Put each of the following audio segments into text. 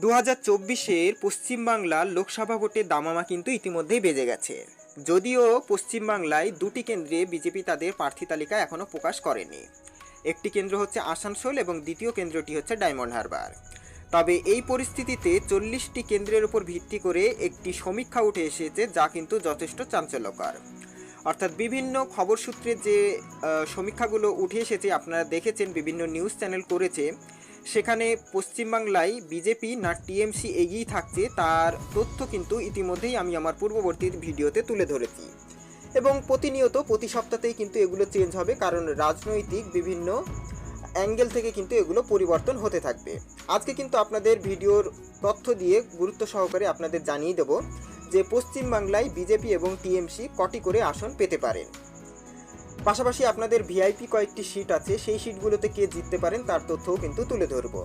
2024-এর পশ্চিমবাংলার লোকসভা ভোটের দামামা কিন্তু ইতিমধ্যেই বেজে গেছে। যদিও পশ্চিমবাংলায় দুটি কেন্দ্রে বিজেপি তাদের প্রার্থী তালিকা এখনও প্রকাশ করেনি। একটি কেন্দ্র হচ্ছে আসানসোল এবং দ্বিতীয় কেন্দ্রটি হচ্ছে ডায়মন্ড হারবার। তবে এই পরিস্থিতিতে 40টি কেন্দ্রের উপর ভিত্তি করে একটি সমীক্ষা উঠে এসেছে, যা কিন্তু যথেষ্ট চাঞ্চল্যকর। অর্থাৎ বিভিন্ন খবর সূত্রে যে সমীক্ষাগুলো উঠে এসেছে আপনারা দেখেছেন, বিভিন্ন নিউজ চ্যানেল করেছে, সেখানে পশ্চিমবাংলায় বিজেপি না টিএমসি এগিয়ে থাকছে তার তথ্য কিন্তু ইতিমধ্যেই আমি আমার পূর্ববর্তী ভিডিওতে তুলে ধরেছি। এবং প্রতিনিয়ত প্রতি সপ্তাহতেই কিন্তু এগুলো চেঞ্জ হবে, কারণ রাজনৈতিক বিভিন্ন অ্যাঙ্গেল থেকে কিন্তু এগুলো পরিবর্তন হতে থাকবে। আজকে কিন্তু আপনাদের ভিডিওর তথ্য দিয়ে গুরুত্ব সহকারে আপনাদের জানিয়ে দেব যে পশ্চিমবাংলায় বিজেপি এবং টিএমসি কটি করে আসন পেতে পারেন। পাশাপাশি আপনাদের ভিআইপি কয়েকটি সিট আছে, সেই সিটগুলোতে কে জিততে পারেন তার তথ্যও কিন্তু তুলে ধরব।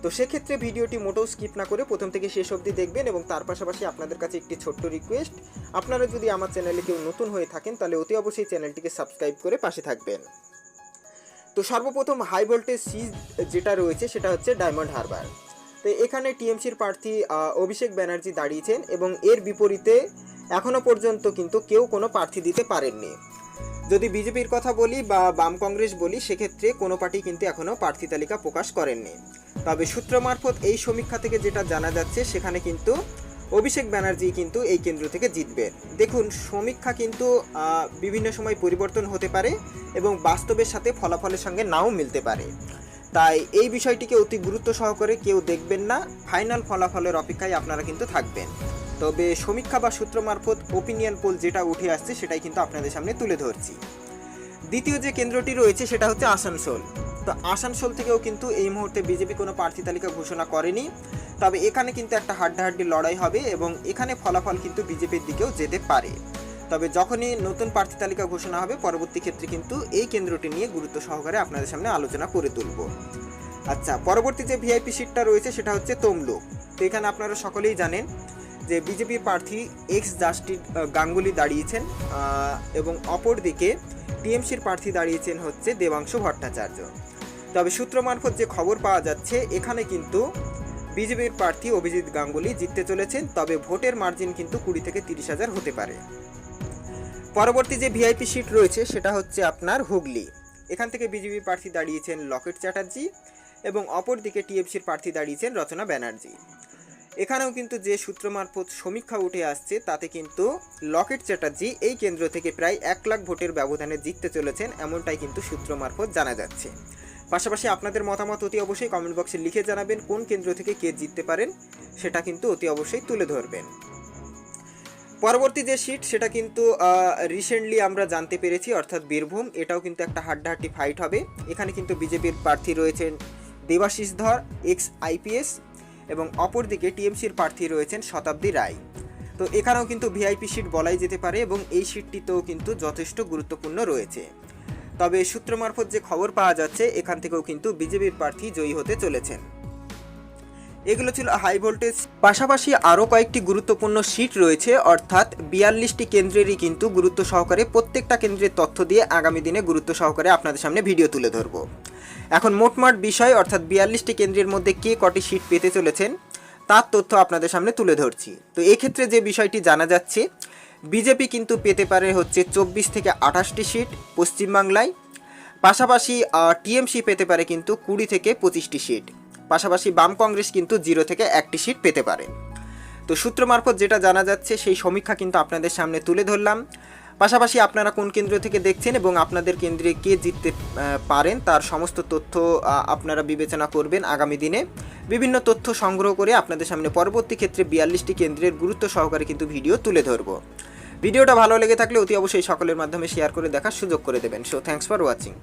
তো সেক্ষেত্রে ভিডিওটি মোটেও স্কিপ না করে প্রথম থেকে শেষ অবধি দেখবেন। এবং তার পাশাপাশি আপনাদের কাছে একটি ছোট্ট রিকোয়েস্ট, আপনারা যদি আমার চ্যানেলে কেউ নতুন হয়ে থাকেন তাহলে অতি অবশ্যই চ্যানেলটিকে সাবস্ক্রাইব করে পাশে থাকবেন। তো সর্বপ্রথম হাই ভোল্টেজ সিট যেটা রয়েছে সেটা হচ্ছে ডায়মন্ড হারবার। তো এখানে টিএমসির প্রার্থী অভিষেক ব্যানার্জি দাঁড়িয়েছেন এবং এর বিপরীতে এখনও পর্যন্ত কিন্তু কেউ কোনো প্রার্থী দিতে পারেননি। যদি বিজেপির কথা বলি বা বাম কংগ্রেস বলি, সেক্ষেত্রে কোনো পার্টি কিন্তু এখনও প্রার্থী তালিকা প্রকাশ করেননি। তবে সূত্র মারফত এই সমীক্ষা থেকে যেটা জানা যাচ্ছে, সেখানে কিন্তু অভিষেক ব্যানার্জি কিন্তু এই কেন্দ্র থেকে জিতবেন। দেখুন, সমীক্ষা কিন্তু বিভিন্ন সময় পরিবর্তন হতে পারে এবং বাস্তবের সাথে ফলাফলের সঙ্গে নাও মিলতে পারে। তাই এই বিষয়টিকে অতি গুরুত্ব সহকারে কেউ দেখবেন না, ফাইনাল ফলাফলের অপেক্ষায় আপনারা কিন্তু থাকবেন। তবে সমীক্ষা বা সূত্র মারফত ওপিনিয়ন পোল যেটা উঠে আসছে সেটাই কিন্তু আপনাদের সামনে তুলে ধরছি। দ্বিতীয় যে কেন্দ্রটি রয়েছে সেটা হচ্ছে আসানসোল। তো আসানসোল থেকেও কিন্তু এই মুহূর্তে বিজেপি কোনো প্রার্থী তালিকা ঘোষণা করেনি। তবে এখানে কিন্তু একটা হাড্ডাহাড্ডি লড়াই হবে এবং এখানে ফলাফল কিন্তু বিজেপির দিকেও যেতে পারে। তবে যখনই নতুন প্রার্থী তালিকা ঘোষণা হবে, পরবর্তী ক্ষেত্রে কিন্তু এই কেন্দ্রটি নিয়ে গুরুত্ব সহকারে আপনাদের সামনে আলোচনা করে তুলব। আচ্ছা, পরবর্তী যে ভিআইপি সিটটা রয়েছে সেটা হচ্ছে তমলুক। তো এখানে আপনারা সকলেই জানেন যে বিজেপির প্রার্থী এক্স জাস্টিস গাঙ্গুলি দাঁড়িয়েছেন এবং অপরদিকে টিএমসির প্রার্থী দাঁড়িয়েছেন হচ্ছে দেবাংশু ভট্টাচার্য। তবে সূত্র মারফত যে খবর পাওয়া যাচ্ছে, এখানে কিন্তু বিজেপির প্রার্থী অভিজিৎ গাঙ্গুলি জিততে চলেছেন। তবে ভোটের মার্জিন কিন্তু 20 থেকে 30,000 হতে পারে। পরবর্তী যে ভিআইপি সিট রয়েছে সেটা হচ্ছে আপনার হুগলি। এখান থেকে বিজেপি প্রার্থী দাঁড়িয়েছেন লকেট চ্যাটার্জি এবং অপরদিকে টিএমসির প্রার্থী দাঁড়িয়েছেন রচনা ব্যানার্জি। এখানেও কিন্তু যে সূত্র মারফত সমীক্ষা উঠে আসছে, তাতে কিন্তু লকেট চ্যাটার্জি এই কেন্দ্র থেকে প্রায় 1 লাখ ভোটের ব্যবধানে জিততে চলেছেন, এমনটাই কিন্তু সূত্র মারফত জানা যাচ্ছে। পাশাপাশি আপনাদের মতামত অতি অবশ্যই কমেন্ট বক্সে লিখে জানাবেন, কোন কেন্দ্র থেকে কে জিততে পারেন সেটা কিন্তু অতি অবশ্যই তুলে ধরবেন। পরবর্তী যে সিট সেটা কিন্তু রিসেন্টলি আমরা জানতে পেরেছি, অর্থাৎ বীরভূম। এটাও কিন্তু একটা হাড্ডাহাড্ডি ফাইট হবে। এখানে কিন্তু বিজেপির প্রার্থী রয়েছেন দেবাশিস ধর, এক্স আইপিএস, এবং অপরদিকে টিএমসির প্রার্থী রয়েছেন শতাব্দী রায়। তো এখানেও কিন্তু ভিআইপি সিট বলাই যেতে পারে এবং এই সিটটিতেও কিন্তু যথেষ্ট গুরুত্বপূর্ণ রয়েছে। তবে সূত্র মারফত যে খবর পাওয়া যাচ্ছে, এখান থেকেও কিন্তু বিজেপির প্রার্থী জয়ী হতে চলেছেন। এগুলো ছিল হাই ভোল্টেজ। পাশাপাশি আরও কয়েকটি গুরুত্বপূর্ণ সিট রয়েছে, অর্থাৎ 42টি কেন্দ্রেরই কিন্তু গুরুত্ব সহকারে প্রত্যেকটা কেন্দ্রের তথ্য দিয়ে আগামী দিনে গুরুত্ব সহকারে আপনাদের সামনে ভিডিও তুলে ধরব। এখন মোটমাট বিষয়, অর্থাৎ 42টি কেন্দ্রের মধ্যে কে কটি সিট পেতে চলেছেন তার তথ্য আপনাদের সামনে তুলে ধরছি। তো এক্ষেত্রে যে বিষয়টি জানা যাচ্ছে, বিজেপি কিন্তু পেতে পারে হচ্ছে 24 থেকে 28টি সিট পশ্চিমবাংলায়। পাশাপাশি টিএমসি পেতে পারে কিন্তু 20 থেকে 25টি সিট। পাশাপাশি বাম কংগ্রেস কিন্তু 0 থেকে 1টি সিট পেতে পারে। তো সূত্র মারফত যেটা জানা যাচ্ছে সেই সমীক্ষা কিন্তু আপনাদের সামনে তুলে ধরলাম। পাশাপাশি আপনারা কোন কেন্দ্র থেকে দেখছেন এবং আপনাদের কেন্দ্রে কে জিততে পারেন তার সমস্ত তথ্য আপনারা বিবেচনা করবেন। আগামী দিনে বিভিন্ন তথ্য সংগ্রহ করে আপনাদের সামনে পরবর্তী ক্ষেত্রে 42টি কেন্দ্রের গুরুত্ব সহকারে কিন্তু ভিডিও তুলে ধরব। ভিডিওটা ভালো লেগে থাকলে অতি অবশ্যই সকলের মাধ্যমে শেয়ার করে দেখার সুযোগ করে দেবেন। So thanks for watching.